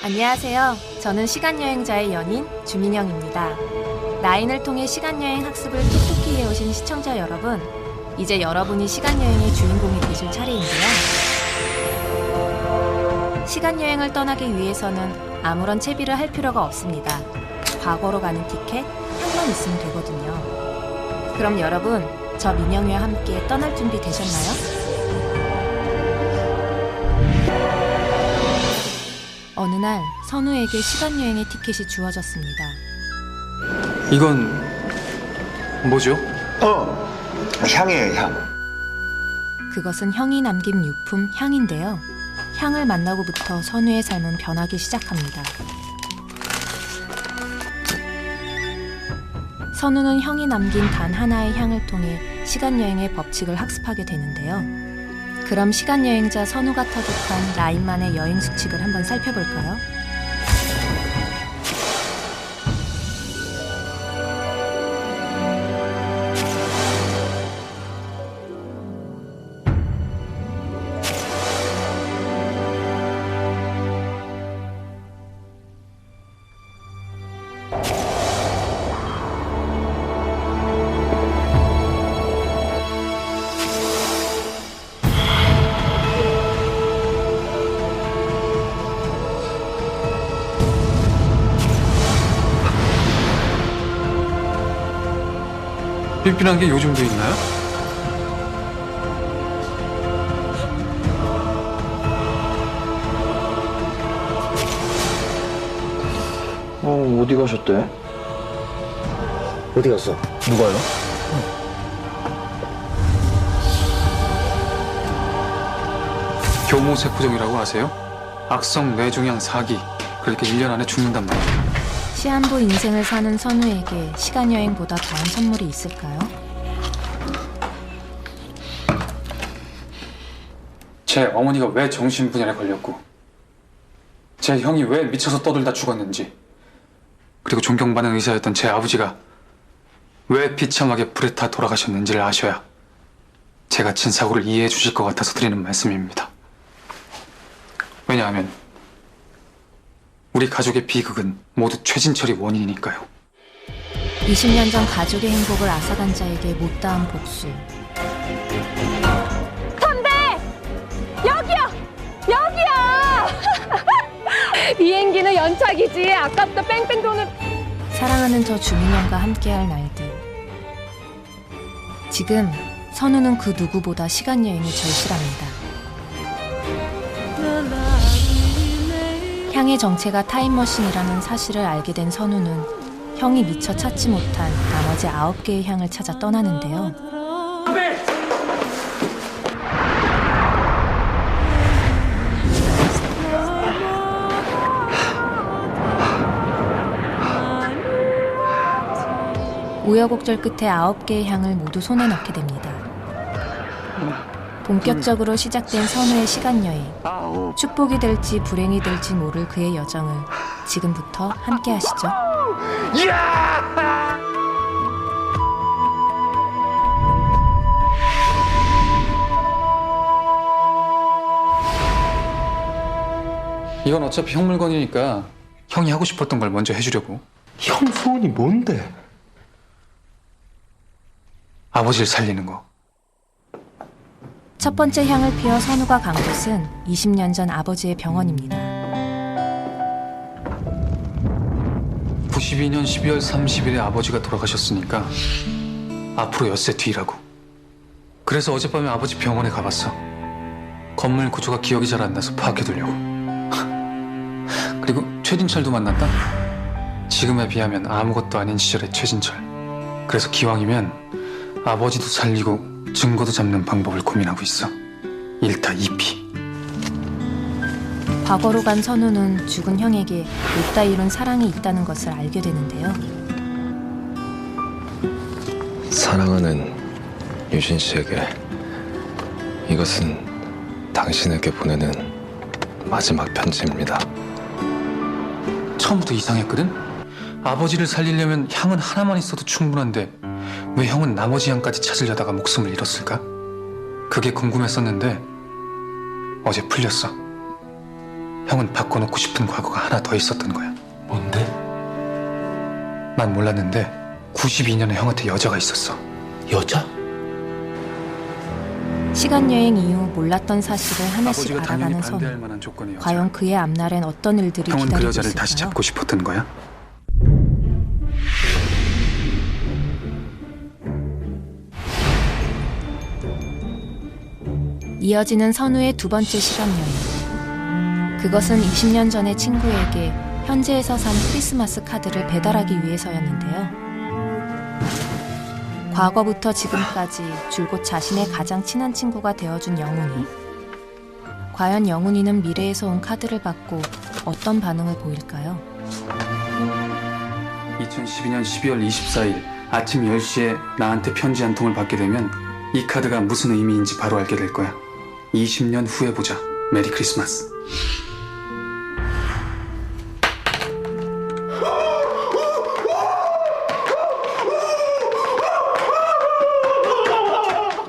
안녕하세요. 저는 시간여행자의 연인 주민영입니다. 라인을 통해 시간여행 학습을 톡톡히 해오신 시청자 여러분, 이제 여러분이 시간여행의 주인공이 되실 차례인데요. 시간여행을 떠나기 위해서는 아무런 채비를 할 필요가 없습니다. 과거로 가는 티켓 한번 있으면 되거든요. 그럼 여러분, 저 민영이와 함께 떠날 준비 되셨나요? 어느 날 선우에게 시간여행의 티켓이 주어졌습니다. 이건 뭐죠? 향이에요, 향. 그것은 형이 남긴 유품 향인데요. 향을 만나고부터 선우의 삶은 변하기 시작합니다. 선우는 형이 남긴 단 하나의 향을 통해 시간여행의 법칙을 학습하게 되는데요. 그럼 시간여행자 선우가 터득한 라인만의 여행 수칙을 한번 살펴볼까요? 삐삐한 게 요즘도 있나요? 어디 가셨대? 어디 갔어? 누가요? 교모세포종이라고 아세요? 악성 뇌종양 4기. 그렇게 1년 안에 죽는단 말이에요. 시한부 인생을 사는 선우에게 시간여행보다 더한 선물이 있을까요? 제 어머니가 왜 정신분열에 걸렸고 제 형이 왜 미쳐서 떠들다 죽었는지, 그리고 존경받는 의사였던 제 아버지가 왜 비참하게 불에 타 돌아가셨는지를 아셔야 제가 친 사고를 이해해 주실 것 같아서 드리는 말씀입니다. 왜냐하면 우리 가족의 비극은 모두 최진철이 원인이니까요. 20년 전 가족의 행복을 앗아간 자에게 못다한 복수. 여기야! 비행기는 연착이지. 아까부터 뺑뺑 도는. 사랑하는 저 주민영과 함께할 날들. 지금 선우는 그 누구보다 시간여행이 절실합니다. 향의 정체가 타임머신이라는 사실을 알게 된 선우는 형이 미처 찾지 못한 나머지 9개의 향을 찾아 떠나는데요. 우여곡절 끝에 9개의 향을 모두 손에 넣게 됩니다. 본격적으로 시작된 선우의 시간여행. 축복이 될지 불행이 될지 모를 그의 여정을 지금부터 함께 하시죠. 이건 어차피 형 물건이니까 형이 하고 싶었던 걸 먼저 해주려고. 형 소원이 뭔데? 아버지를 살리는 거. 첫 번째 향을 피워 선우가 간 곳은 20년 전 아버지의 병원입니다. 92년 12월 30일에 아버지가 돌아가셨으니까 앞으로 엿새 뒤라고. 그래서 어젯밤에 아버지 병원에 가봤어. 건물 구조가 기억이 잘 안 나서 파악해두려고. 그리고 최진철도 만났다. 지금에 비하면 아무것도 아닌 시절의 최진철. 그래서 기왕이면 아버지도 살리고 증거도 잡는 방법을 고민하고 있어. 1타 2피. 과거로 간 선우는 죽은 형에게 못다 이룬 사랑이 있다는 것을 알게 되는데요. 사랑하는 유진 씨에게, 이것은 당신에게 보내는 마지막 편지입니다. 처음부터 이상했거든? 아버지를 살리려면 향은 하나만 있어도 충분한데 왜 형은 나머지 향까지 찾으려다가 목숨을 잃었을까? 그게 궁금했었는데 어제 풀렸어. 형은 바꿔놓고 싶은 과거가 하나 더 있었던 거야. 뭔데? 난 몰랐는데 92년에 형한테 여자가 있었어. 여자? 시간 여행 이후 몰랐던 사실을 하나씩 아버지가 당연히 알아가는 반대할 선우. 만한 조건의 여자. 과연 그의 앞날엔 어떤 일들이 형은 그 기다리고 여자를 있을까요? 다시 잡고 싶었던 거야? 이어지는 선우의 두 번째 시간 여행. 그것은 20년 전에 친구에게 현지에서 산 크리스마스 카드를 배달하기 위해서였는데요. 과거부터 지금까지 줄곧 자신의 가장 친한 친구가 되어준 영훈이. 과연 영훈이는 미래에서 온 카드를 받고 어떤 반응을 보일까요? 2012년 12월 24일 아침 10시에 나한테 편지 한 통을 받게 되면 이 카드가 무슨 의미인지 바로 알게 될 거야. 20년 후에 보자. 메리 크리스마스.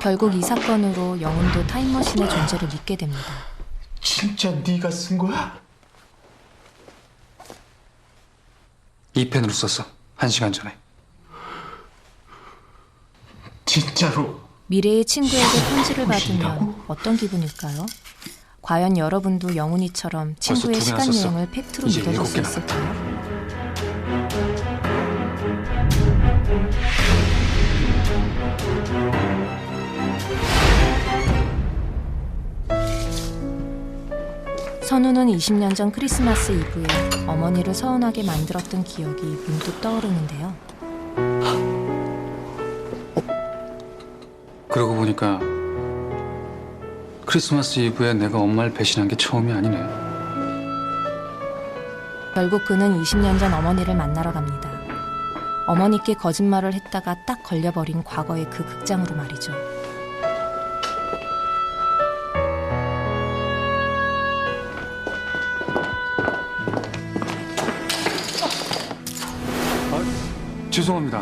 결국 이 사건으로 영훈도 타임머신의 존재를 믿게 됩니다. 진짜 네가 쓴 거야? 이 펜으로 썼어. 1시간 전에. 진짜로? 미래의 친구에게 편지를 무엇이라고? 받으면 어떤 기분일까요? 과연 여러분도 영훈이처럼 친구의 벌써 2개나 시간 썼어. 여행을 팩트로 이제 믿어줄 수 7개나 있을까요? 선우는 20년 전 크리스마스 이브에 어머니를 서운하게 만들었던 기억이 문득 떠오르는데요. 그러고 보니까 크리스마스 이브에 내가 엄마를 배신한 게 처음이 아니네. 결국 그는 20년 전 어머니를 만나러 갑니다. 어머니께 거짓말을 했다가 딱 걸려버린 과거의 그 극장으로 말이죠. 죄송합니다.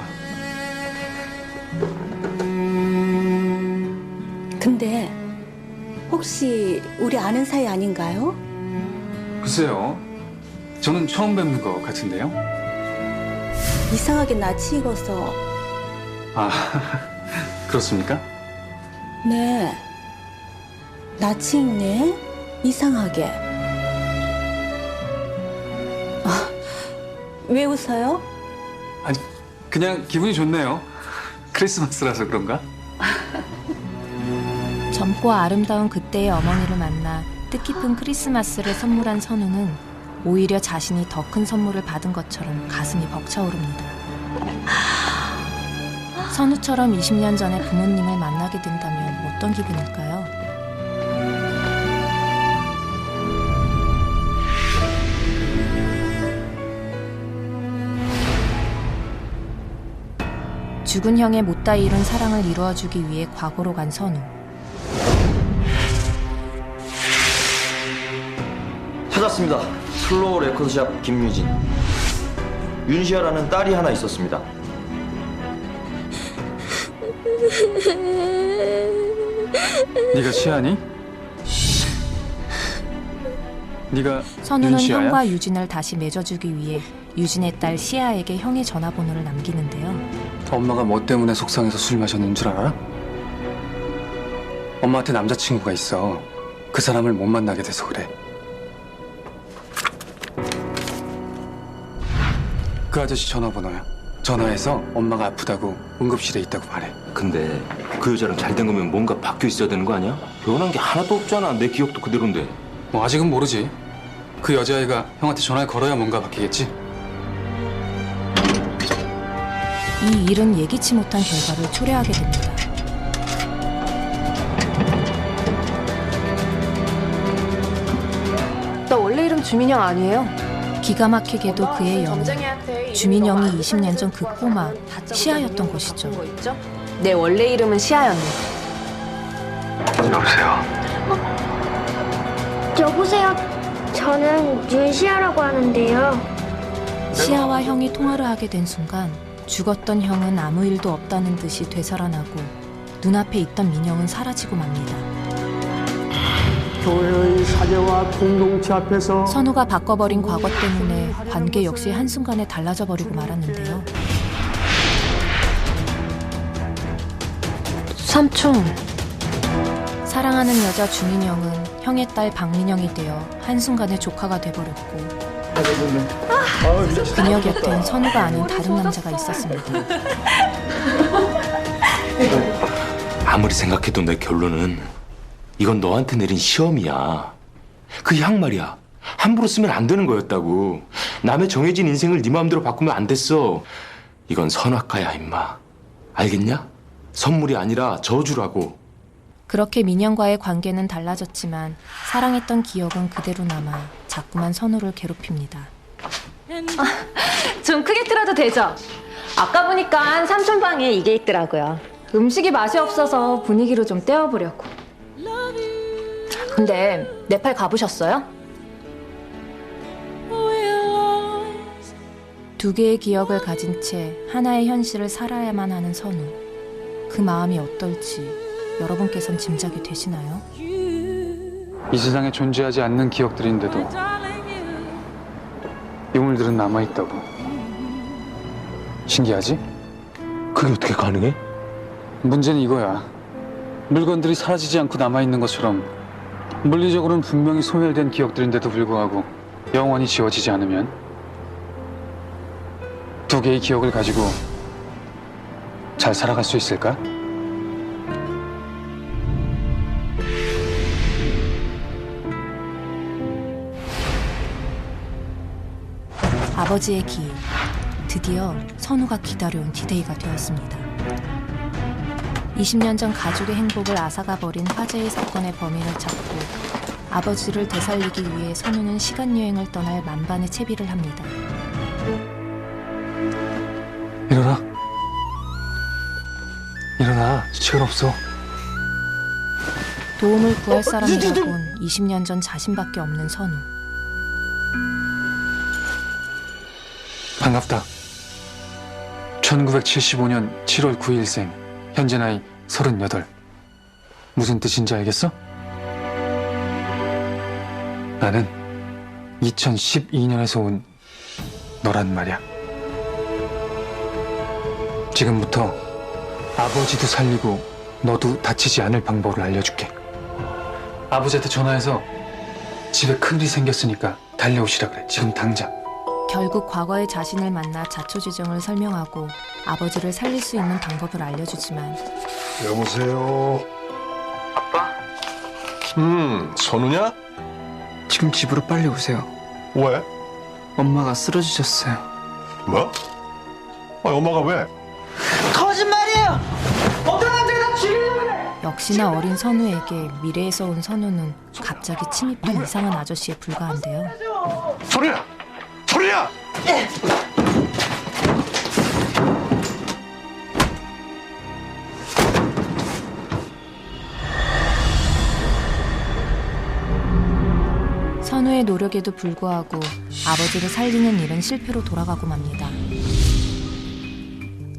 근데 혹시 우리 아는 사이 아닌가요? 글쎄요. 저는 처음 뵙는 것 같은데요. 이상하게 낯이 익어서. 아, 그렇습니까? 네. 낯이 익네. 이상하게. 아, 왜 웃어요? 아니, 그냥 기분이 좋네요. 크리스마스라서 그런가? 젊고 아름다운 그때의 어머니를 만나 뜻깊은 크리스마스를 선물한 선우는 오히려 자신이 더 큰 선물을 받은 것처럼 가슴이 벅차오릅니다. 선우처럼 20년 전에 부모님을 만나게 된다면 어떤 기분일까요? 죽은 형의 못다 이룬 사랑을 이루어주기 위해 과거로 간 선우. 찾았습니다. 슬로우 레코드샵 김유진. 윤시아라는 딸이 하나 있었습니다. 네가 시아니? 네가 선우는 윤시아야? 형과 유진을 다시 맺어주기 위해 유진의 딸 시아에게 형의 전화번호를 남기는데요. 엄마가 뭐 때문에 속상해서 술 마셨는 줄 알아? 엄마한테 남자친구가 있어. 그 사람을 못 만나게 돼서 그래. 그 아저씨 전화번호야. 전화해서 엄마가 아프다고 응급실에 있다고 말해. 근데 그 여자랑 잘 된 거면 뭔가 바뀌어 있어야 되는 거 아니야? 변한 게 하나도 없잖아. 내 기억도 그대로인데. 뭐 아직은 모르지. 그 여자애가 형한테 전화를 걸어야 뭔가 바뀌겠지. 이 일은 예기치 못한 결과를 초래하게 됩니다. 나 원래 이름 주민영 아니에요? 기가 막히게도 그의 영웅 주민영이 20년 전 그 꼬마 시아였던 것이죠. 내 원래 이름은 시아였네. 여보세요. 저는 윤시아라고 하는데요. 시아와 형이 통화를 하게 된 순간 죽었던 형은 아무 일도 없다는 듯이 되살아나고 눈앞에 있던 민영은 사라지고 맙니다. 교회의 사제와 공동체 앞에서 선우가 바꿔버린 과거 때문에 관계 역시 한순간에 달라져 버리고 말았는데요. 삼촌, 사랑하는 여자 주민영은 형의 딸 박민영이 되어 한순간에 조카가 돼버렸고 그녀 곁엔 선우가 아는 다른 남자가 있었습니다. 아무리 생각해도 내 결론은 이건 너한테 내린 시험이야. 그 향 말이야. 함부로 쓰면 안 되는 거였다고. 남의 정해진 인생을 네 마음대로 바꾸면 안 됐어. 이건 선악과야, 임마. 알겠냐? 선물이 아니라 저주라고. 그렇게 민영과의 관계는 달라졌지만 사랑했던 기억은 그대로 남아 자꾸만 선우를 괴롭힙니다. 좀 크게 틀어도 되죠? 아까 보니까 삼촌 방에 이게 있더라고요. 음식이 맛이 없어서 분위기로 좀 떼어보려고. 근데 네팔 가보셨어요? 두 개의 기억을 가진 채 하나의 현실을 살아야만 하는 선우. 그 마음이 어떨지 여러분께선 짐작이 되시나요? 이 세상에 존재하지 않는 기억들인데도 유물들은 남아있다고. 신기하지? 그게 어떻게 가능해? 문제는 이거야. 물건들이 사라지지 않고 남아있는 것처럼 물리적으로는 분명히 소멸된 기억들인데도 불구하고 영원히 지워지지 않으면 두 개의 기억을 가지고 잘 살아갈 수 있을까? 아버지의 기회. 드디어 선우가 기다려온 디데이가 되었습니다. 20년 전 가족의 행복을 앗아가버린 화재의 사건의 범인을 찾고 아버지를 되살리기 위해 선우는 시간여행을 떠날 만반의 채비를 합니다. 일어나. 일어나. 시간 없어. 도움을 구할 사람이라곤 20년 전 자신밖에 없는 선우. 반갑다. 1975년 7월 9일생. 현재 나이 38. 무슨 뜻인지 알겠어? 나는 2012년에서 온 너란 말이야. 지금부터 아버지도 살리고 너도 다치지 않을 방법을 알려줄게. 아버지한테 전화해서 집에 큰일이 생겼으니까 달려오시라 그래. 지금 당장. 결국 과거의 자신을 만나 자초지종을 설명하고 아버지를 살릴 수 있는 방법을 알려주지만 여보세요. 아빠? 선우냐? 지금 집으로 빨리 오세요. 왜? 엄마가 쓰러지셨어요. 뭐? 엄마가 왜? 역시나 어린 선우에게 미래에서 온 선우는 갑자기 침입한 이상한 아저씨에 불과한데요. 소리야! 소리야! 선우의 노력에도 불구하고 아버지를 살리는 일은 실패로 돌아가고 맙니다.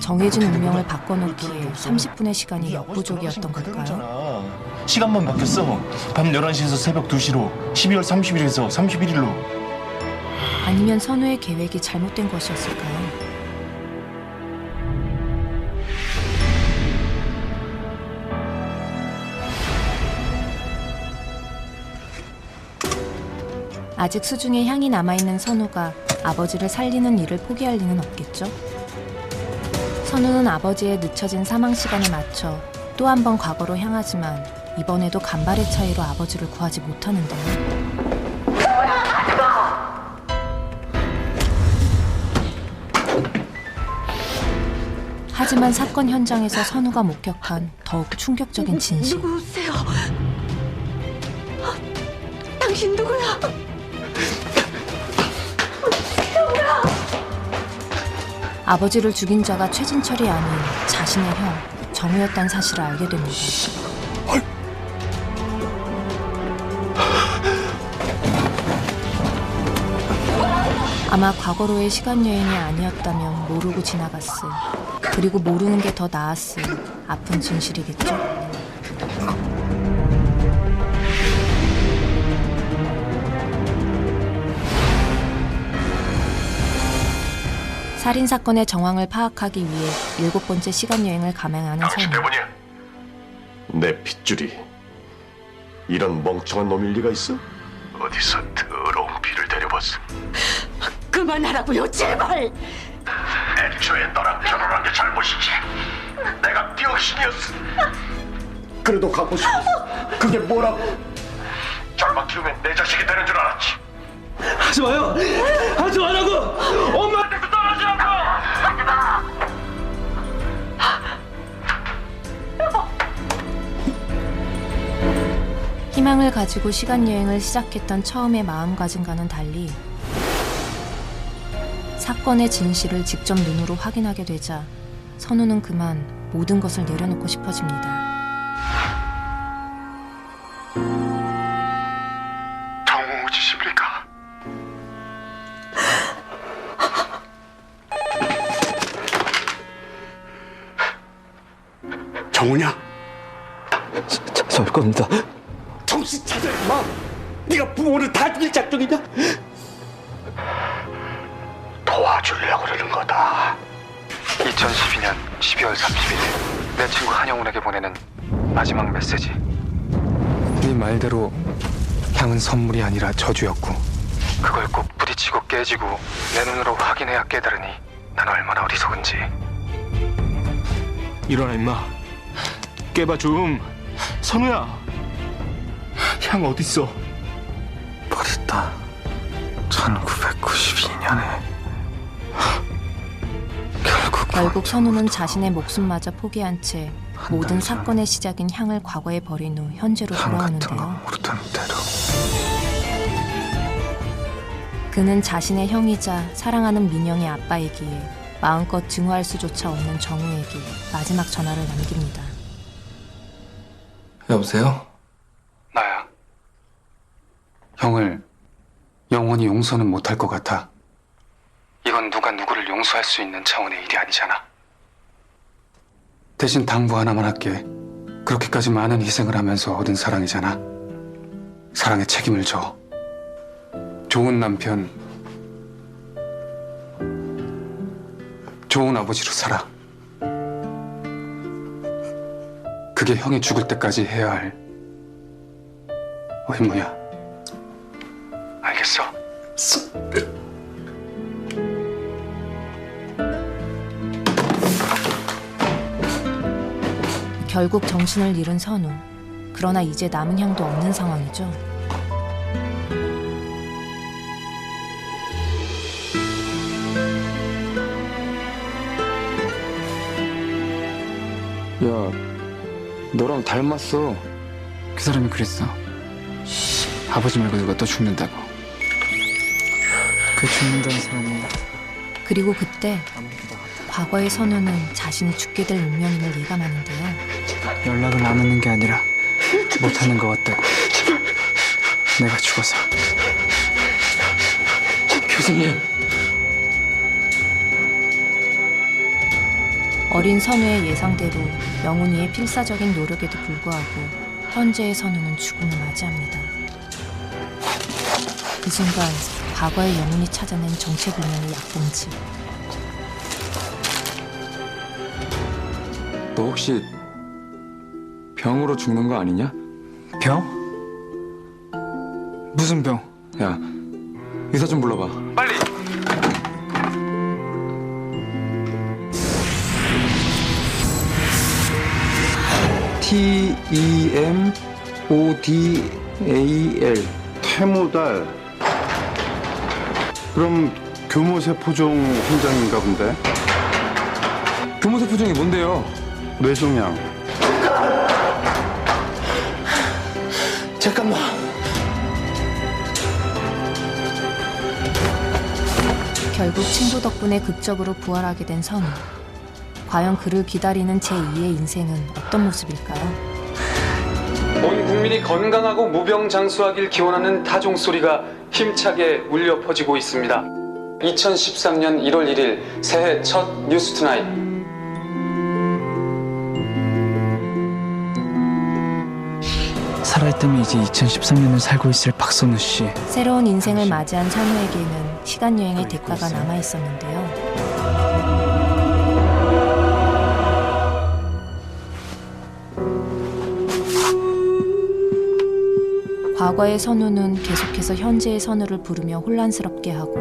정해진 운명을 바꿔놓기에 30분의 시간이 역부족이었던 걸까요? 시간만 바뀌었어. 밤 11시에서 새벽 2시로 12월 30일에서 31일로. 아니면 선우의 계획이 잘못된 것이었을까요? 아직 수중에 향이 남아있는 선우가 아버지를 살리는 일을 포기할 리는 없겠죠? 선우는 아버지의 늦춰진 사망 시간에 맞춰 또 한 번 과거로 향하지만 이번에도 간발의 차이로 아버지를 구하지 못하는데요. 하지만 사건 현장에서 선우가 목격한 더욱 충격적인 진실. 누구세요? 당신 누구야? 아버지를 죽인 자가 최진철이 아닌 자신의 형, 정우였다는 사실을 알게 됩니다. 아마 과거로의 시간여행이 아니었다면 모르고 지나갔을, 그리고 모르는 게 더 나았을 아픈 진실이겠죠. 살인 사건의 정황을 파악하기 위해 7번째 시간 여행을 감행하는 선우. 때문이야. 내 핏줄이 이런 멍청한 놈일 리가 있어? 어디서 더러운 피를 데려봤어? 그만하라고요, 제발. 애초에 너랑 결혼한 게 잘못이지. 내가 병신이었어. 그래도 갖고 싶었어. 그게 뭐라고? 잘만 키우면 내 자식이 되는 줄 알았지. 하지 마요. 하지 말라고. 엄마한테도 떨어지라고. 희망을 가지고 시간 여행을 시작했던 처음의 마음가짐과는 달리 사건의 진실을 직접 눈으로 확인하게 되자 선우는 그만 모든 것을 내려놓고 싶어집니다. 정우 짓입니까? 정우냐? 절 겁니다. 정신 차려 임마. 네가 부모를 다 죽일 작정이냐? 도와주려고 그러는 거다. 2012년 12월 30일 내 친구 한영훈에게 보내는 마지막 메시지. 네 말대로 향은 선물이 아니라 저주였고 그걸 꼭 부딪히고 깨지고 내 눈으로 확인해야 깨달으니 난 얼마나 어리석은지. 일어나 임마. 깨봐 좀. 선우야. 향 어딨어? 버렸다. 1992년에 결국 선우는 자신의 목숨마저 포기한 채 모든 사건의 시작인 향을 과거에 버린 후 현재로 돌아오는데요. 모르던 대로 그는 자신의 형이자 사랑하는 민영의 아빠이기에 마음껏 증오할 수조차 없는 정우에게 마지막 전화를 남깁니다. 여보세요? 나야. 형을 영원히 용서는 못할 것 같아. 이건 누가 누구를 용서할 수 있는 차원의 일이 아니잖아. 대신 당부 하나만 할게. 그렇게까지 많은 희생을 하면서 얻은 사랑이잖아. 사랑에 책임을 져. 좋은 남편, 좋은 아버지로 살아. 그게 형이 죽을 때까지 해야 할 의무야. 알겠어? 결국 정신을 잃은 선우. 그러나 이제 남은 향도 없는 상황이죠. 야, 너랑 닮았어. 그 사람이 그랬어. 아버지 말고 누가 또 죽는다고. 그 죽는다는 사람이 그리고 그때 과거의 선우는 자신이 죽게 될 운명임을 예감하는데요. 연락을 안 하는 게 아니라 못하는 것 같다고. 내가 죽어서. 교수님. 어린 선우의 예상대로 영훈이의 필사적인 노력에도 불구하고 현재의 선우는 죽음을 맞이합니다. 그 순간 과거의 영훈이 찾아낸 정체불명의 약봉지. 너 혹시 병으로 죽는 거 아니냐? 병? 무슨 병? 야, 의사 좀 불러봐. 빨리! TEMODAL. 태모달. 그럼 교모세포종 혼장인가 본데? 교모세포종이 뭔데요? 뇌종양. 잠깐만. 결국 친구 덕분에 극적으로 부활하게 된 선우. 과연 그를 기다리는 제2의 인생은 어떤 모습일까요? 온 국민이 건강하고 무병장수하길 기원하는 타종 소리가 힘차게 울려 퍼지고 있습니다. 2013년 1월 1일 새해 첫 뉴스 투나잇. 살아있다면 이제 2013년을 살고 있을 박선우 씨. 새로운 인생을 맞이한 선우에게는 시간 여행의 대가가 남아 있었는데요. 과거의 선우는 계속해서 현재의 선우를 부르며 혼란스럽게 하고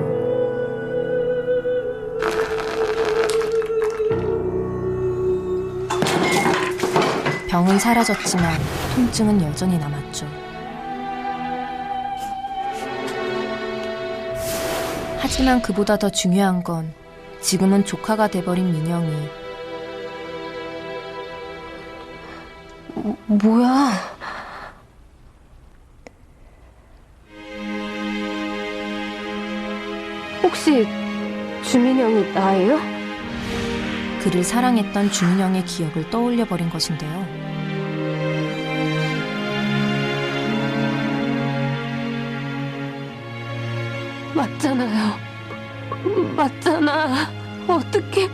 병은 사라졌지만 통증은 여전히 남았죠. 하지만 그보다 더 중요한 건 지금은 조카가 돼버린 민영이 뭐야? 혹시 주민형이 나예요? 그를 사랑했던 주민영의 기억을 떠올려버린 것인데요. 맞잖아요. 맞잖아. 어떡해.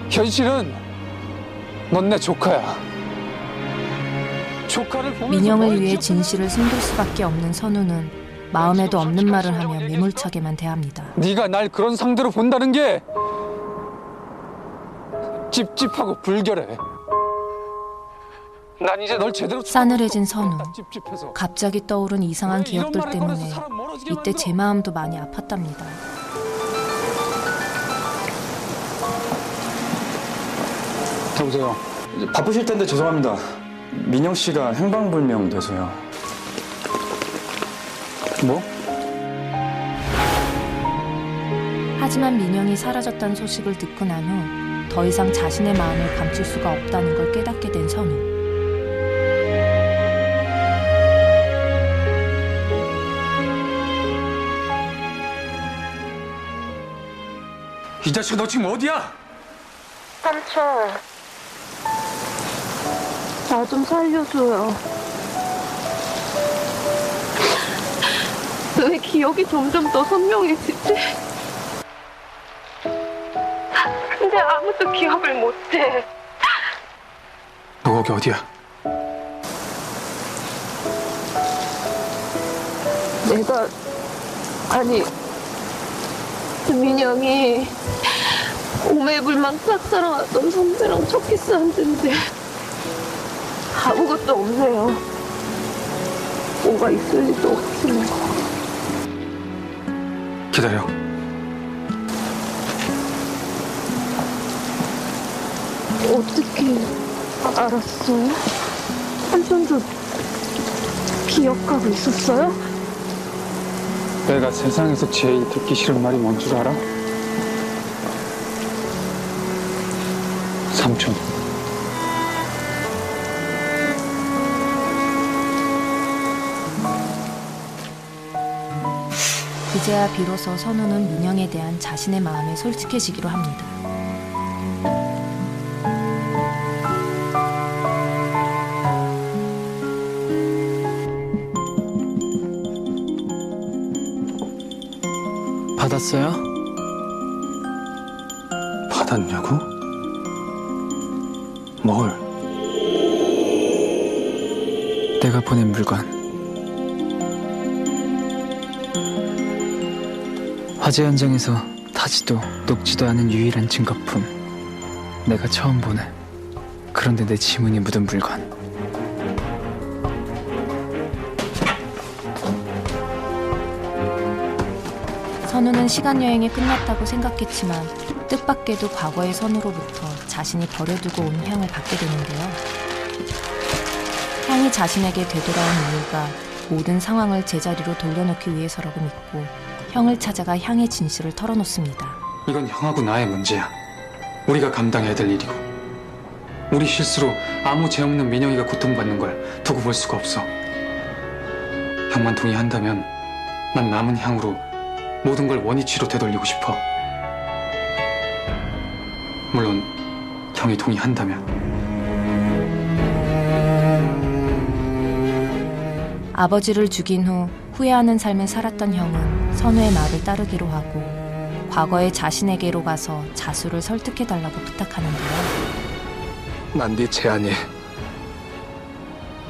현실은 넌 내 조카야. 조카를 보면서 민영을 너의 위해 기억하는 진실을 숨길 수밖에 없는 선우는 마음에도 없는 말을 하며 매몰차게만 대합니다. 네가 날 그런 상대로 본다는 게 찝찝하고 불결해. 난 이제 널 제대로 싸늘해진 선우. 찝찝해서. 갑자기 떠오른 이상한 기억들 때문에 이때 제 마음도 많이 아팠답니다. 여보세요. 바쁘실 텐데 죄송합니다. 민영 씨가 행방불명 돼서요. 뭐? 하지만 민영이 사라졌다는 소식을 듣고 난 후 더 이상 자신의 마음을 감출 수가 없다는 걸 깨닫게 된 선우. 이 자식 너 지금 어디야? 삼촌, 나 좀 살려줘요. 왜 기억이 점점 더 선명해지지? 근데 아무도 기억을 못해. 너 거기 어디야? 아니, 민영이 오매불망 짝사랑하던 선배랑 첫 키스한 데인데 아무것도 없네요. 뭐가 있을 리도 없지만. 기다려. 어떻게 알았어요? 삼촌도 기억하고 있었어요? 내가 세상에서 제일 듣기 싫은 말이 뭔 줄 알아? 삼촌. 그제야 비로소 선우는 민영에 대한 자신의 마음에 솔직해지기로 합니다. 받았어요? 받았냐고? 뭘? 내가 보낸 물건. 화재 현장에서 타지도 녹지도 않은 유일한 증거품. 내가 처음 보는, 그런데 내 지문이 묻은 물건. 선우는 시간 여행이 끝났다고 생각했지만 뜻밖에도 과거의 선우로부터 자신이 버려두고 온 향을 받게 되는데요. 향이 자신에게 되돌아온 이유가 모든 상황을 제자리로 돌려놓기 위해서라고 믿고 형을 찾아가 향의 진실을 털어놓습니다. 이건 형하고 나의 문제야. 우리가 감당해야 될 일이고 우리 실수로 아무 죄 없는 민영이가 고통받는 걸 두고 볼 수가 없어. 형만 동의한다면 난 남은 향으로 모든 걸 원위치로 되돌리고 싶어. 물론 형이 동의한다면. 아버지를 죽인 후 후회하는 삶을 살았던 형은 선우의 말을 따르기로 하고 과거의 자신에게로 가서 자수를 설득해달라고 부탁하는데요. 난 네 제안이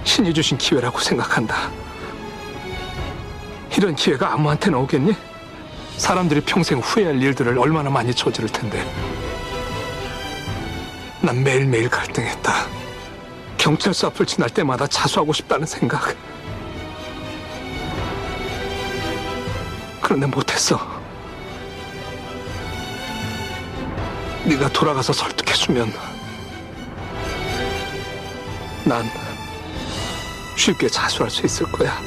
신이 주신 기회라고 생각한다. 이런 기회가 아무한테나 오겠니? 사람들이 평생 후회할 일들을 얼마나 많이 저지를 텐데. 난 매일매일 갈등했다. 경찰서 앞을 지날 때마다 자수하고 싶다는 생각. 그런데 못했어. 네가 돌아가서 설득해주면 난 쉽게 자수할 수 있을 거야.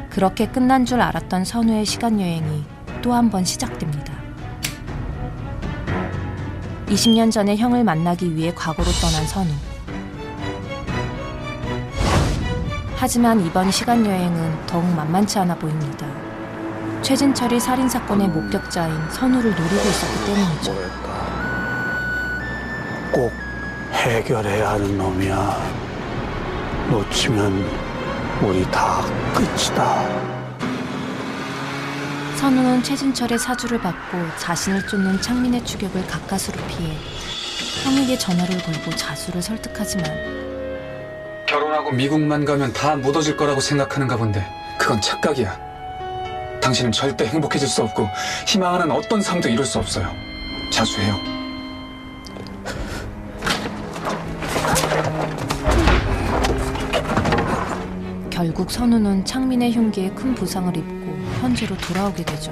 그렇게 끝난 줄 알았던 선우의 시간여행이 또 한 번 시작됩니다. 20년 전에 형을 만나기 위해 과거로 떠난 선우. 하지만 이번 시간여행은 더욱 만만치 않아 보입니다. 최진철이 살인사건의 목격자인 선우를 노리고 있었기 때문이죠. 꼭 해결해야 하는 놈이야. 놓치면 우리 다 끝이다. 선우는 최진철의 사주를 받고 자신을 쫓는 창민의 추격을 가까스로 피해 형에게 전화를 걸고 자수를 설득하지만 결혼하고 미국만 가면 다 묻어질 거라고 생각하는가 본데 그건 착각이야. 당신은 절대 행복해질 수 없고 희망하는 어떤 삶도 이룰 수 없어요. 자수해요. 결국 선우는 창민의 흉기에 큰 부상을 입고 현재로 돌아오게 되죠.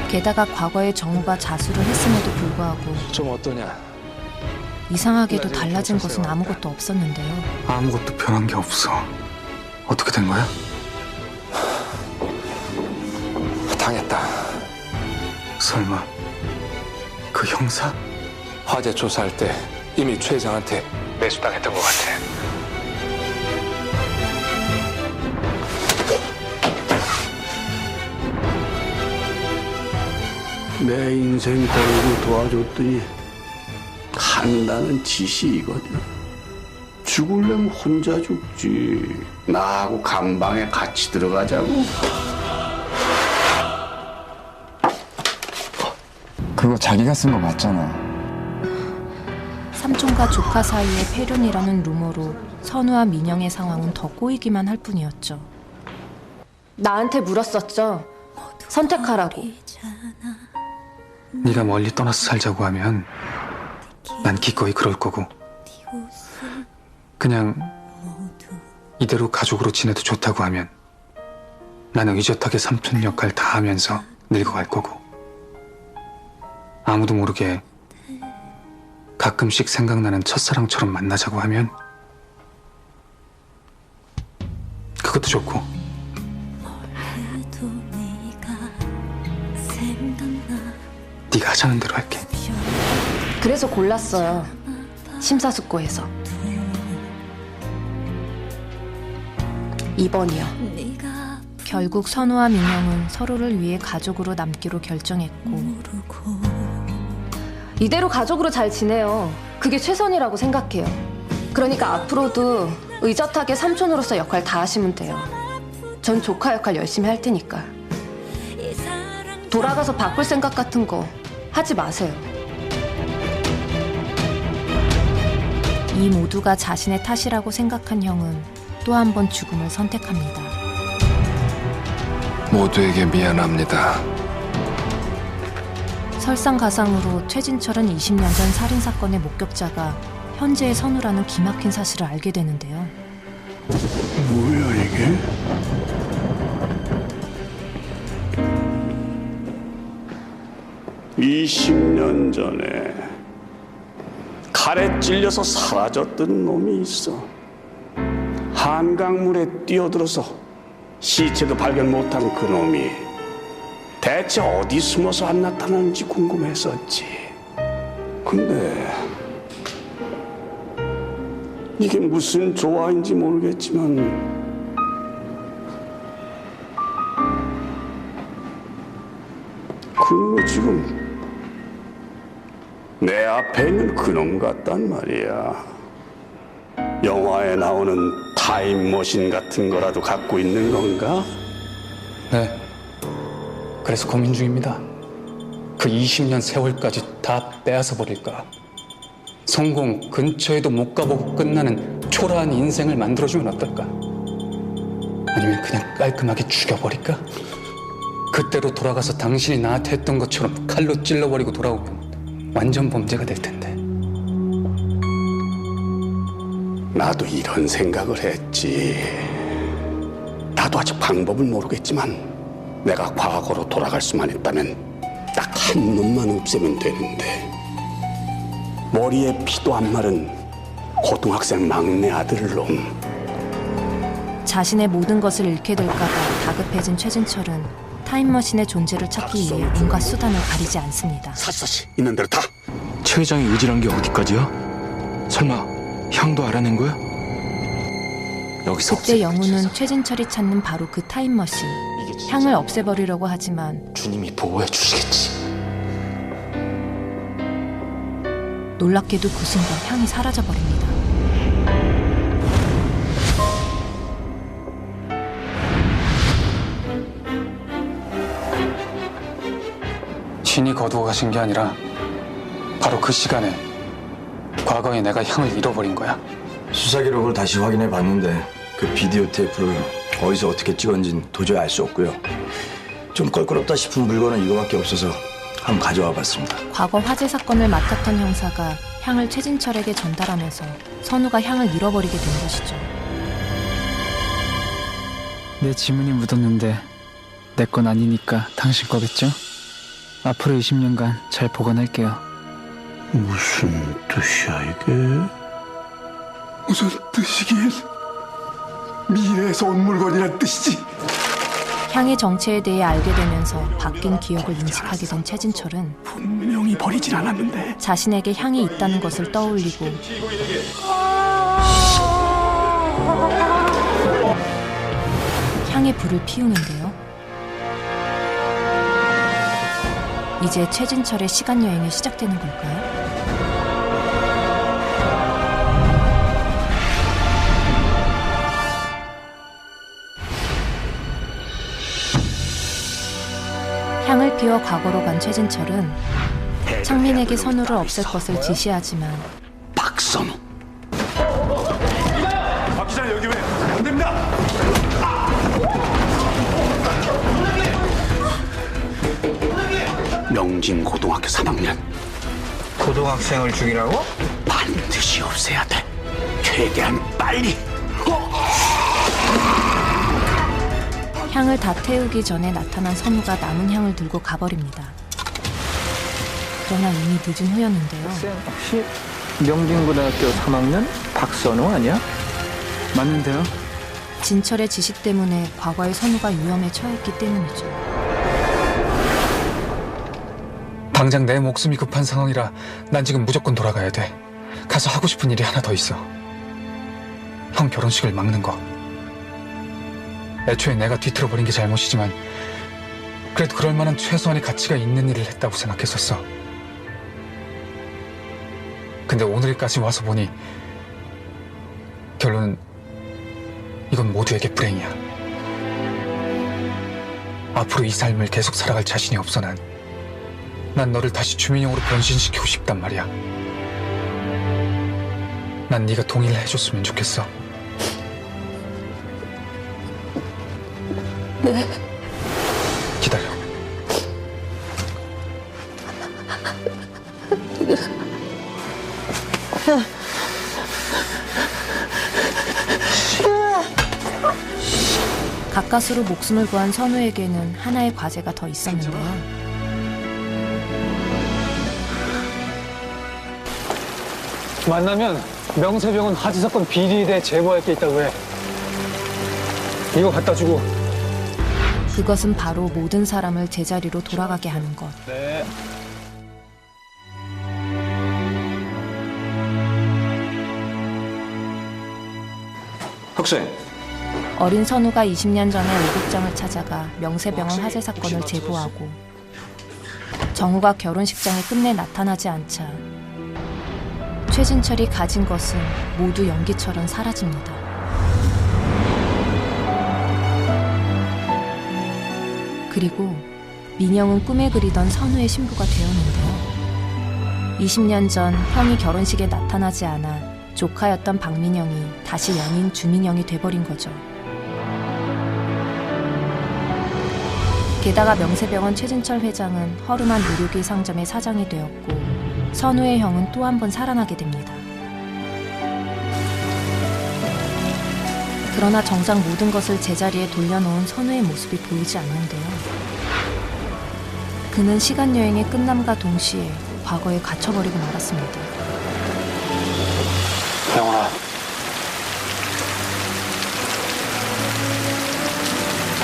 게다가 과거에 정우가 자수를 했음에도 불구하고 좀 어떠냐? 이상하게도 달라진 것은 아무것도 없었는데요. 아무것도 변한 게 없어. 어떻게 된 거야? 당했다. 설마 그 형사? 화재 조사할 때 이미 최 회장한테 매수당했던 것 같아. 내 인생 걸고 도와줬더니 한다는 짓이 이거든. 죽을려면 혼자 죽지. 나하고 감방에 같이 들어가자고. 그거 자기가 쓴 거 맞잖아. 삼촌과 조카 사이의 폐륜이라는 루머로 선우와 민영의 상황은 더 꼬이기만 할 뿐이었죠. 나한테 물었었죠. 선택하라고. 네가 멀리 떠나서 살자고 하면 난 기꺼이 그럴 거고 그냥 이대로 가족으로 지내도 좋다고 하면 나는 의젓하게 삼촌 역할 다 하면서 늙어갈 거고 아무도 모르게 가끔씩 생각나는 첫사랑처럼 만나자고 하면 그것도 좋고. 네가 하자는 대로 할게. 그래서 골랐어요. 심사숙고해서. 2번이요. 결국 선우와 민영은 서로를 위해 가족으로 남기로 결정했고 이대로 가족으로 잘 지내요. 그게 최선이라고 생각해요. 그러니까 앞으로도 의젓하게 삼촌으로서 역할 다 하시면 돼요. 전 조카 역할 열심히 할 테니까. 돌아가서 바꿀 생각 같은 거 하지 마세요. 이 모두가 자신의 탓이라고 생각한 형은 또 한 번 죽음을 선택합니다. 모두에게 미안합니다. 설상가상으로 최진철은 20년 전 살인사건의 목격자가 현재의 선우라는 기막힌 사실을 알게 되는데요. 뭐야 이게? (20년) 전에 칼에 찔려서 사라졌던 놈이 있어. 한강물에 뛰어들어서 시체도 발견 못한 그 놈이 대체 어디 숨어서 안 나타나는지 궁금했었지. 근데 이게 무슨 조화인지 모르겠지만 그놈이 지금 내 앞에 있는 그놈 같단 말이야. 영화에 나오는 타임머신 같은 거라도 갖고 있는 건가? 네. 그래서 고민 중입니다. 그 20년 세월까지 다 빼앗아 버릴까? 성공 근처에도 못 가보고 끝나는 초라한 인생을 만들어주면 어떨까? 아니면 그냥 깔끔하게 죽여버릴까? 그때로 돌아가서 당신이 나한테 했던 것처럼 칼로 찔러버리고 돌아오면 완전 범죄가 될 텐데. 나도 이런 생각을 했지. 나도 아직 방법을 모르겠지만 내가 과거로 돌아갈 수만 있다면 딱 한 놈만 없애면 되는데, 머리에 피도 안 마른 고등학생 막내 아들 놈. 자신의 모든 것을 잃게 될까봐 다급해진 최진철은 타임머신의 존재를 찾기 위해 온갖 수단을 가리지 않습니다. 샅샅이 있는 대로 다. 최 회장이 의지란 게 어디까지야? 설마 향도 알아낸 거야? 여기서 그때 영우는 최진철이 찾는 바로 그 타임머신, 향을 없애버리려고 하지만 주님이 보호해 주시겠지. 놀랍게도 그 순간 향이 사라져버립니다. 신이 거두어 가신 게 아니라 바로 그 시간에 과거에 내가 향을 잃어버린 거야. 수사 기록을 다시 확인해 봤는데 그 비디오 테이프를 어디서 어떻게 찍었는지는 도저히 알 수 없고요. 좀 껄끄럽다 싶은 물건은 이거밖에 없어서 한번 가져와 봤습니다. 과거 화재 사건을 맡았던 형사가 향을 최진철에게 전달하면서 선우가 향을 잃어버리게 된 것이죠. 내 지문이 묻었는데 내 건 아니니까 당신 거겠죠? 앞으로 20년간 잘 보관할게요. 무슨 뜻이야 이게? 무슨 뜻이긴? 미래에서 온 물건이란 뜻이지. 향의 정체에 대해 알게 되면서 바뀐 기억을 인식하게 된 최진철은 분명히 버리진 않았는데. 자신에게 향이 있다는 것을 떠올리고 향에 불을 피우는데요. 이제 최진철의 시간 여행이 시작되는 걸까요? 향을 피워 과거로 간 최진철은 창민에게 선우를 없앨 것을 지시하지만 박선우. 박 기자 여기 왜? 안 됩니다. 명진고등학교 3학년. 고등학생을 죽이라고? 반드시 없애야 돼. 최대한 빨리. 향을 다 태우기 전에 나타난 선우가 남은 향을 들고 가버립니다. 그러나 이미 늦은 후였는데요. 혹시 명진고등학교 3학년 박선우 아니야? 맞는데요? 진철의 지시 때문에 과거의 선우가 위험에 처했기 때문이죠. 당장 내 목숨이 급한 상황이라 난 지금 무조건 돌아가야 돼. 가서 하고 싶은 일이 하나 더 있어. 형 결혼식을 막는 거. 애초에 내가 뒤틀어버린 게 잘못이지만 그래도 그럴 만한 최소한의 가치가 있는 일을 했다고 생각했었어. 근데 오늘까지 와서 보니 결론은 이건 모두에게 불행이야. 앞으로 이 삶을 계속 살아갈 자신이 없어 난. 난 너를 다시 주민형으로 변신시키고 싶단 말이야. 난 네가 동의를 해줬으면 좋겠어. 네. 기다려. 가까스로 목숨을 구한 선우에게는 하나의 과제가 더 있었는데요. 만나면 명세병원 화재 사건 비리에 대해 제보할 게 있다고 해. 이거 갖다 주고. 그것은 바로 모든 사람을 제자리로 돌아가게 하는 것. 네. 학생. 어린 선우가 20년 전에 의국장을 찾아가 명세병원 화재 사건을 제보하고 정우가 결혼식장에 끝내 나타나지 않자 최진철이 가진 것은 모두 연기처럼 사라집니다. 그리고 민영은 꿈에 그리던 선우의 신부가 되었는데요. 20년 전 형이 결혼식에 나타나지 않아 조카였던 박민영이 다시 연인 주민영이 돼버린 거죠. 게다가 명세병원 최진철 회장은 허름한 의료기 상점의 사장이 되었고 선우의 형은 또 한 번 살아나게 됩니다. 그러나 정작 모든 것을 제자리에 돌려놓은 선우의 모습이 보이지 않는데요. 그는 시간여행의 끝남과 동시에 과거에 갇혀버리고 말았습니다. 영원아,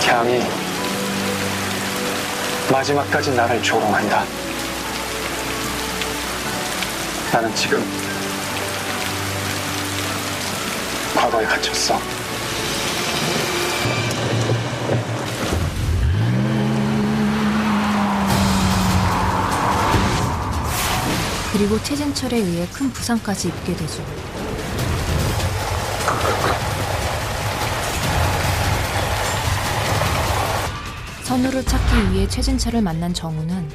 향이 마지막까지 나를 조롱한다. 나는 지금 과거에 갇혔어. 그리고 최진철에 의해 큰 부상까지 입게 되죠. 선우를 찾기 위해 최진철을 만난 정우는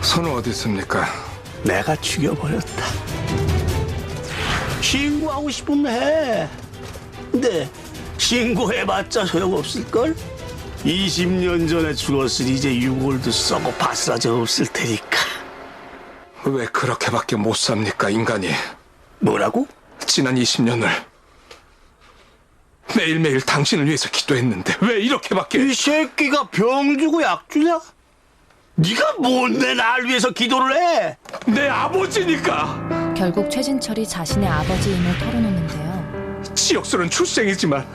선우 어디 있습니까? 내가 죽여버렸다. 신고하고 싶으면 해. 근데 신고해봤자 소용없을걸? 20년 전에 죽었으니 이제 유골도 썩고 바스라져 없을 테니까. 왜 그렇게밖에 못 삽니까, 인간이? 뭐라고? 지난 20년을 매일매일 당신을 위해서 기도했는데 왜 이렇게밖에... 이 새끼가 병 주고 약 주냐? 네가 뭔데 날 위해서 기도를 해? 내 아버지니까! 결국 최진철이 자신의 아버지임을 털어놓는데요. 지옥스러운 출생이지만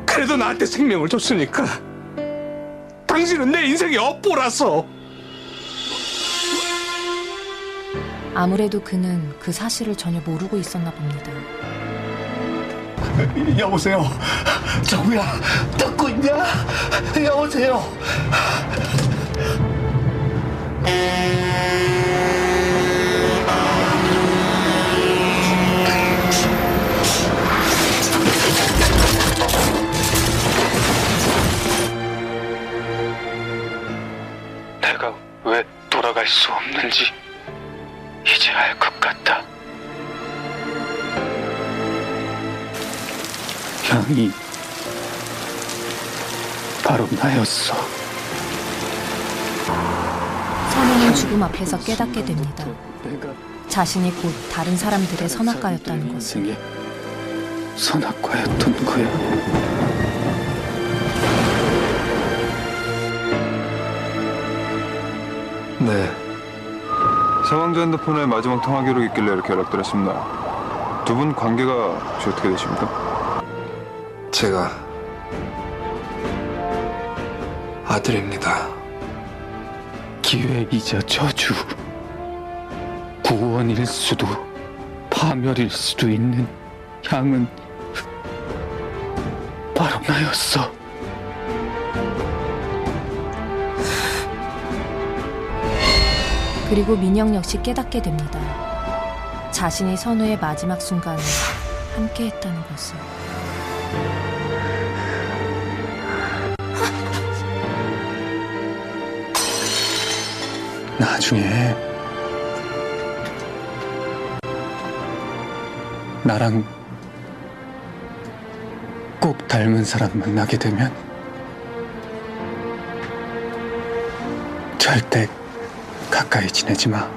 그래도 나한테 생명을 줬으니까 당신은 내 인생의 업보라서. 아무래도 그는 그 사실을 전혀 모르고 있었나 봅니다. 여보세요. 정우야, 듣고 있냐? 여보세요. 내가 왜 돌아갈 수 없는지 이제 알 것 같다. 향이 바로 나였어. 선우는 죽음 앞에서 깨닫게 됩니다. 자신이 곧 다른 사람들의 선악과였다는 것을. 인생의 선악과였던 거야. 네. 사망자 핸드폰에 마지막 통화 기록이 있길래 이렇게 연락드렸습니다. 두 분 관계가 혹시 어떻게 되십니까? 제가 아들입니다. 기획이자 저주, 구원일 수도 파멸일 수도 있는 향은 바로 나였어. 그리고 민영 역시 깨닫게 됩니다. 자신이 선우의 마지막 순간에 함께했다는 것을. 나중에 나랑 꼭 닮은 사람 만나게 되면 절대 가까이 지내지 마.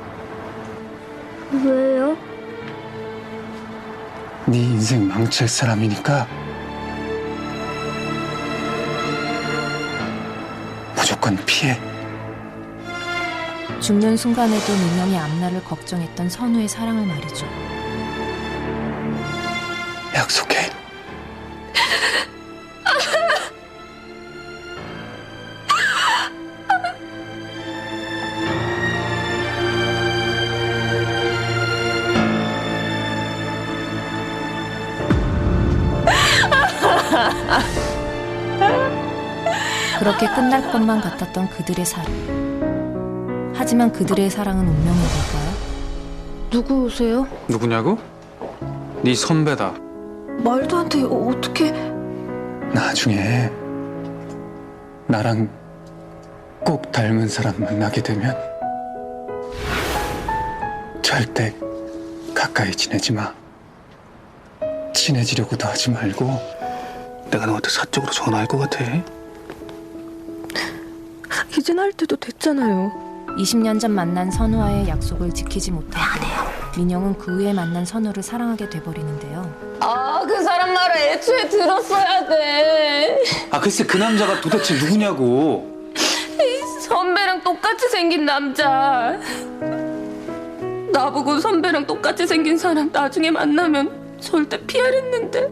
왜요? 네 인생 망칠 사람이니까 무조건 피해. 죽는 순간에도 민영이 앞날을 걱정했던 선우의 사랑을 말이죠. 약속해. 그렇게 끝날 것만 같았던 그들의 사랑. 하지만 그들의 사랑은 운명이 될까요? 누구세요? 누구냐고? 네 선배다. 말도 안 돼. 어떻게... 나중에 나랑 꼭 닮은 사람 만나게 되면 절대 가까이 지내지 마. 친해지려고도 하지 말고. 내가 너한테 사적으로 전화할 것 같아. 이젠 할 때도 됐잖아요. 20년 전 만난 선우와의 약속을 지키지 못하고 민영은 그 후에 만난 선우를 사랑하게 돼버리는데요. 그 사람 말을 애초에 들었어야 돼. 글쎄 그 남자가 도대체 누구냐고. 선배랑 똑같이 생긴 남자. 나보고 선배랑 똑같이 생긴 사람 나중에 만나면 절대 피하랬는데.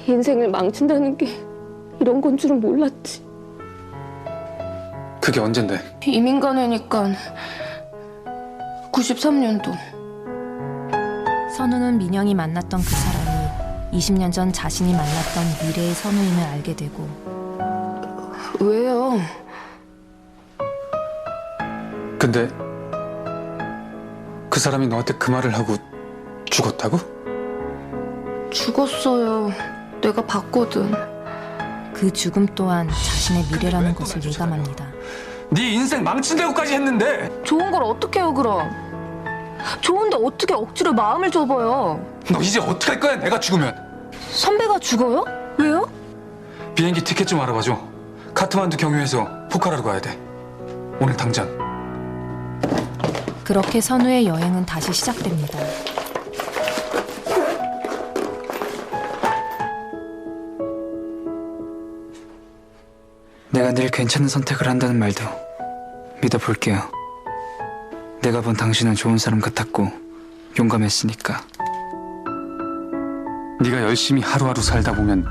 인생을 망친다는 게 이런 건 줄은 몰랐지. 그게 언젠데? 이민 가내니까 93년도. 선우는 민영이 만났던 그 사람이 20년 전 자신이 만났던 미래의 선우임을 알게 되고. 왜요? 근데 그 사람이 너한테 그 말을 하고 죽었다고? 죽었어요. 내가 봤거든. 그 죽음 또한 자신의 미래라는 것을 예감합니다. 네 인생 망친다고까지 했는데. 좋은 걸 어떻게 해요 그럼? 좋은데 어떻게 억지로 마음을 접어요? 너 이제 어떡할 거야 내가 죽으면? 선배가 죽어요? 왜요? 비행기 티켓 좀 알아봐줘. 카트만두 경유해서 포카라로 가야 돼. 오늘 당장. 그렇게 선우의 여행은 다시 시작됩니다. 내가 늘 괜찮은 선택을 한다는 말도 믿어볼게요. 내가 본 당신은 좋은 사람 같았고 용감했으니까. 네가 열심히 하루하루 살다 보면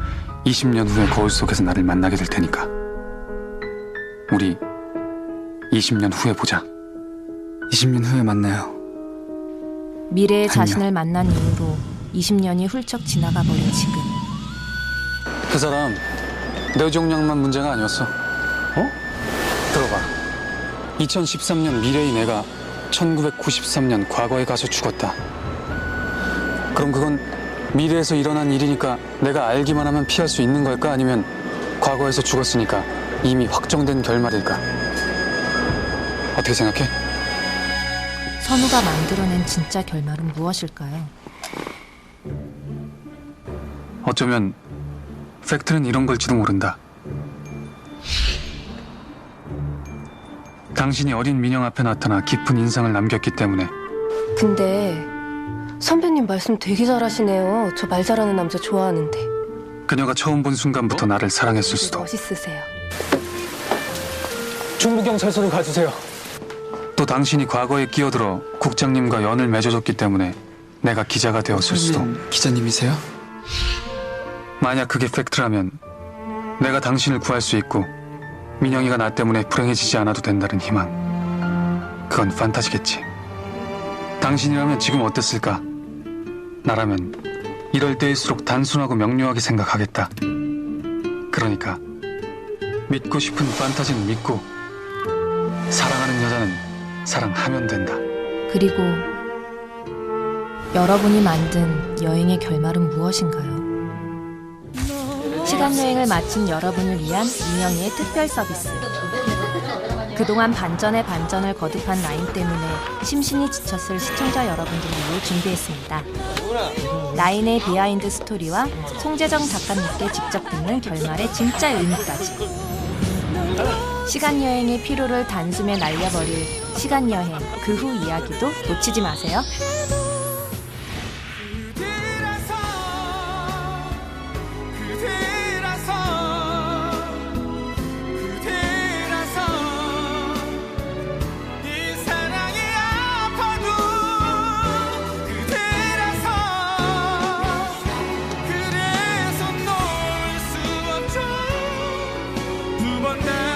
20년 후에 거울 속에서 나를 만나게 될 테니까. 우리 20년 후에 보자. 20년 후에 만나요. 미래의 안녕. 자신을 만난 이후로 20년이 훌쩍 지나가 버린 지금. 그 사람 뇌종양만 문제가 아니었어. 들어봐. 2013년 미래의 내가 1993년 과거에 가서 죽었다. 그럼 그건 미래에서 일어난 일이니까 내가 알기만 하면 피할 수 있는 걸까? 아니면 과거에서 죽었으니까 이미 확정된 결말일까? 어떻게 생각해? 선우가 만들어낸 진짜 결말은 무엇일까요? 어쩌면 팩트는 이런 걸지도 모른다. 당신이 어린 민영 앞에 나타나 깊은 인상을 남겼기 때문에. 근데 선배님 말씀 되게 잘하시네요. 저 말 잘하는 남자 좋아하는데. 그녀가 처음 본 순간부터 나를 사랑했을 수도. 멋있으세요. 중부경찰서로 가주세요. 또 당신이 과거에 끼어들어 국장님과 연을 맺어줬기 때문에 내가 기자가 되었을 수도. 기자님이세요? 만약 그게 팩트라면 내가 당신을 구할 수 있고 민영이가 나 때문에 불행해지지 않아도 된다는 희망. 그건 판타지겠지. 당신이라면 지금 어땠을까? 나라면 이럴 때일수록 단순하고 명료하게 생각하겠다. 그러니까 믿고 싶은 판타지는 믿고 사랑하는 여자는 사랑하면 된다. 그리고 여러분이 만든 여행의 결말은 무엇인가요? 시간 여행을 마친 여러분을 위한 민영이의 특별 서비스. 그동안 반전에 반전을 거듭한 라인 때문에 심신이 지쳤을 시청자 여러분들을 위해 준비했습니다. 라인의 비하인드 스토리와 송재정 작가님께 직접 듣는 결말의 진짜 의미까지. 시간 여행의 피로를 단숨에 날려버릴 시간 여행 그 후 이야기도 놓치지 마세요. 두 번 다